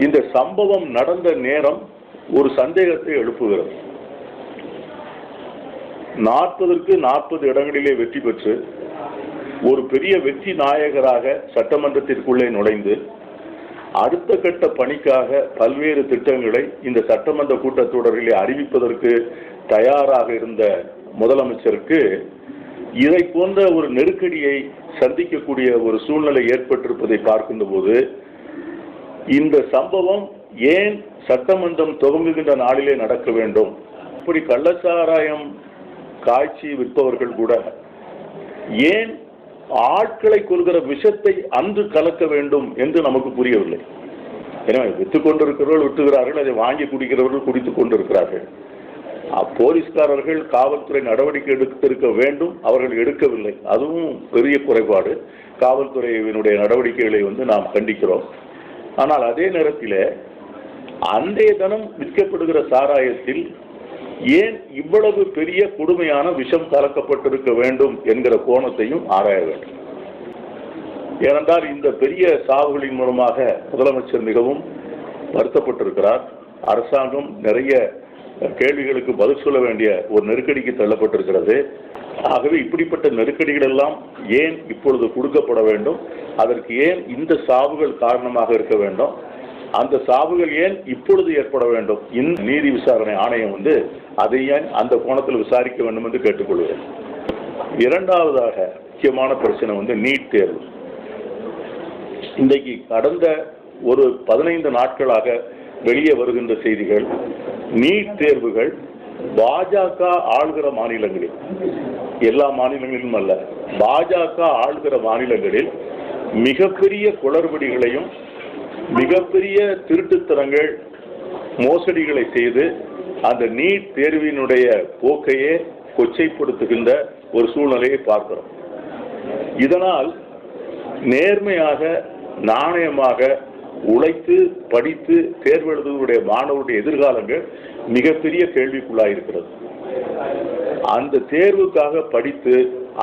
இந்த சம்பவம் நடந்த நேரம் ஒரு சந்தேகத்தை எழுப்புகிறது. 40க்கு 40 இடங்களிலே வெற்றி பெற்று ஒரு பெரிய வெற்றி நாயகராக சட்டமன்றத்திற்குள்ளே நுழைந்து அடுத்த கட்ட பணிக்காக பல்வேறு திட்டங்களை இந்த சட்டமன்ற கூட்டத்தொடரிலே அறிவிப்பதற்கு தயாராக இருந்த முதலமைச்சருக்கு இதை போன்ற ஒரு நெருக்கடியை சந்திக்கக்கூடிய ஒரு சூழ்நிலை ஏற்பட்டிருப்பதை பார்க்கின்ற போது இந்த சம்பவம் ஏன் சட்டமன்றம் துவங்குகின்ற நாளிலே நடக்க வேண்டும்? இப்படி கள்ளச்சாராயம் காய்ச்சி விற்பவர்கள் கூட ஏன் ஆட்களை கொள்கிற விஷத்தை அன்று கலக்க வேண்டும் என்று நமக்கு புரியவில்லை. எனவே விற்றுக் கொண்டிருக்கிறவர்கள் விட்டுகிறார்கள், அதை வாங்கி குடிக்கிறவர்கள் குடித்துக் கொண்டிருக்கிறார்கள். போலீஸ்காரர்கள் காவல்துறை நடவடிக்கை எடுத்திருக்க வேண்டும், அவர்கள் எடுக்கவில்லை. அதுவும் பெரிய குறைபாடு. காவல்துறையினுடைய நடவடிக்கைகளை நாம் கண்டிக்கிறோம். ஆனால் அதே நேரத்தில் அன்றைய தினம் விற்கப்படுகிற சாராயத்தில் ஏன் இவ்வளவு பெரிய கொடுமையான விஷம் கலக்கப்பட்டிருக்க வேண்டும் என்கிற கோணத்தையும் ஆராய வேண்டும். ஏனென்றால் இந்த பெரிய சாவுகளின் மூலமாக முதலமைச்சர் மிகவும் வருத்தப்பட்டிருக்கிறார். அரசாங்கம் நிறைய கேள்விகளுக்கு பதில் சொல்ல வேண்டிய ஒரு நெருக்கடிக்கு தள்ளப்பட்டிருக்கிறது. ஆகவே இப்படிப்பட்ட நெருக்கடிகள் எல்லாம் ஏன் இப்பொழுது கொடுக்கப்பட வேண்டும்? அதற்கு ஏன் இந்த சாவுகள் காரணமாக இருக்க வேண்டும்? அந்த சாவுகள் ஏன் இப்பொழுது ஏற்பட வேண்டும்? இந்த நீதி விசாரணை ஆணையம் அதை ஏன் அந்த கோணத்தில் விசாரிக்க வேண்டும் என்று கேட்டுக்கொள்கிறேன். இரண்டாவதாக முக்கியமான பிரச்சனை நீட் தேர்வு. இன்றைக்கு கடந்த ஒரு 15 நாட்களாக வெளியே வருகின்ற செய்திகள், நீட் தேர்வுகள் பாஜக ஆளுகிற மாநிலங்களில், எல்லா மாநிலங்களிலும் அல்ல, பாஜக ஆளுகிற மாநிலங்களில் மிகப்பெரிய குளறுபடிகளையும் மிகப்பெரிய திருட்டுத்தனங்கள் மோசடிகளை செய்து அந்த நீட் தேர்வினுடைய போக்கையே கொச்சைப்படுத்துகின்ற ஒரு சூழ்நிலையை பார்க்கிறோம். இதனால் நேர்மையாக நாணயமாக உழைத்து படித்து தேர்வு எழுதுவதுடைய மாணவருடைய எதிர்காலங்கள் மிகப்பெரிய கேள்விக்குள்ளாயிருக்கிறது. அந்த தேர்வுக்காக படித்து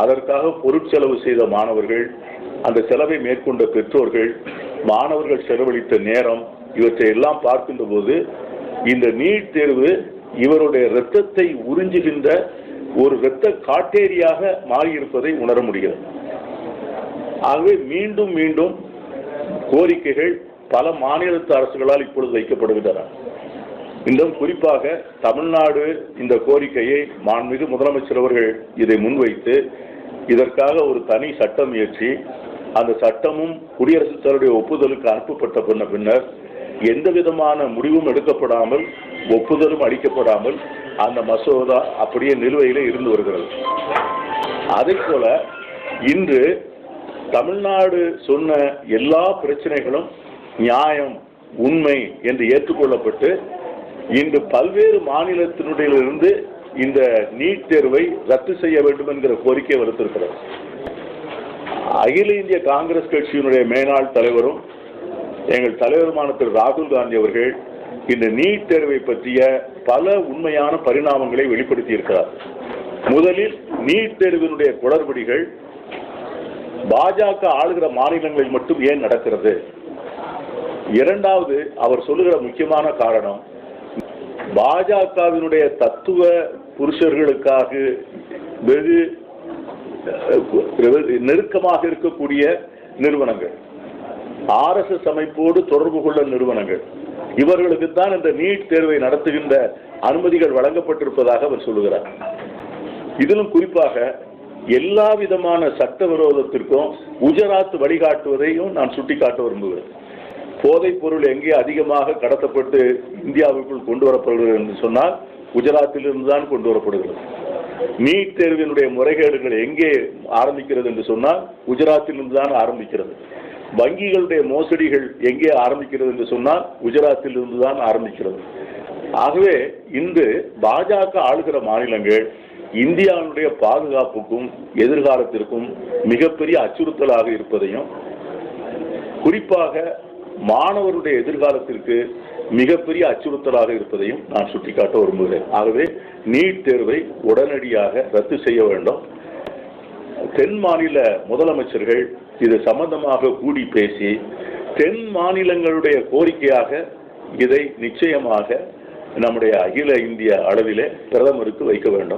அதற்காக பொருட்செலவு செய்த மாணவர்கள், அந்த செலவை மேற்கொண்ட பெற்றோர்கள், மாணவர்கள் செலவழித்த நேரம், இவற்றை எல்லாம் பார்க்கின்ற போது இந்த நீட் தேர்வு இவருடைய இரத்தத்தை உறிஞ்சுகின்ற ஒரு இரத்த காட்டேரியாக மாறியிருப்பதை உணர முடிகிறது. ஆகவே மீண்டும் மீண்டும் கோரிக்கைகள் பல மாநிலத்து அரசுகளால் இப்பொழுது வைக்கப்படுகின்றன. இன்னும் குறிப்பாக தமிழ்நாடு இந்த கோரிக்கையை மாண்புமிகு முதலமைச்சர் அவர்கள் இதை முன்வைத்து இதற்காக ஒரு தனி சட்டம் இயற்றி அந்த சட்டமும் குடியரசுத் தலைவருடைய ஒப்புதலுக்கு அனுப்பப்பட்ட பின்னர் எந்த விதமான முடிவும் எடுக்கப்படாமல் ஒப்புதலும் அளிக்கப்படாமல் அந்த மசோதா அப்படியே நிலுவையிலே இருந்து வருகிறது. அதே போல இன்று தமிழ்நாடு சொன்ன எல்லா பிரச்சனைகளும் நியாயம், உண்மை என்று ஏற்றுக்கொள்ளப்பட்டு இன்று பல்வேறு மாநிலத்தினுடையிலிருந்து இந்த நீட் தேர்வை ரத்து செய்ய வேண்டும் என்கிற கோரிக்கை வலுத்திருக்கிறது. அகில இந்திய காங்கிரஸ் கட்சியினுடைய மேனாள் தலைவரும் எங்கள் தலைவருமான திரு ராகுல் காந்தி அவர்கள் இந்த நீட் தேர்வை பற்றிய பல உண்மையான பரிணாமங்களை வெளிப்படுத்தி இருக்கிறார். முதலில் நீட் தேர்வினுடைய குளறுபடிகள் பாஜக ஆளுகிற மாநிலங்களில் மட்டும் ஏன் நடக்கிறது? இரண்டாவது, அவர் சொல்லுகிற முக்கியமான காரணம், பாஜகவினுடைய தத்துவ புருஷர்களுக்காக வெகு நெருக்கமாக இருக்கக்கூடிய நிறுவனங்கள், RSS அமைப்போடு தொடர்பு கொள்ள நிறுவனங்கள், இவர்களுக்கு தான் இந்த நீட் தேர்வை நடத்துகின்ற அனுமதிகள் வழங்கப்பட்டிருப்பதாக அவர் சொல்லுகிறார். இதிலும் குறிப்பாக எல்லா விதமான சட்டவிரோதத்திற்கும் குஜராத் வழிகாட்டுவதையும் நான் சுட்டிக்காட்ட விரும்புகிறேன். போதைப் பொருள் எங்கே அதிகமாக கடத்தப்பட்டு இந்தியாவுக்குள் கொண்டு வரப்படுகிறது என்று சொன்னால் குஜராத்திலிருந்து தான் கொண்டு வரப்படுகிறது. நீட் தேர்வினுடைய முறைகேடுகள் எங்கே ஆரம்பிக்கிறது என்று சொன்னால் குஜராத்திலிருந்து தான் ஆரம்பிக்கிறது. வங்கிகளுடைய மோசடிகள் எங்கே ஆரம்பிக்கிறது என்று சொன்னால் குஜராத்தில் இருந்துதான் ஆரம்பிக்கிறது. ஆகவே இன்று பாஜக ஆளுகிற மாநிலங்கள் இந்தியாவுடைய பாதுகாப்புக்கும் எதிர்காலத்திற்கும் மிகப்பெரிய அச்சுறுத்தலாக இருப்பதையும், குறிப்பாக மாணவருடைய எதிர்காலத்திற்கு மிகப்பெரிய அச்சுறுத்தலாக இருப்பதையும் நான் சுட்டிக்காட்ட விரும்புகிறேன். ஆகவே நீட் தேர்வை உடனடியாக ரத்து செய்ய வேண்டும். தென் மாநில முதலமைச்சர்கள் இது சம்பந்தமாக கூடி பேசி தென் மாநிலங்களுடைய கோரிக்கையாக இதை நிச்சயமாக நம்முடைய அகில இந்திய அளவிலே பிரதமருக்கு வைக்க வேண்டும்.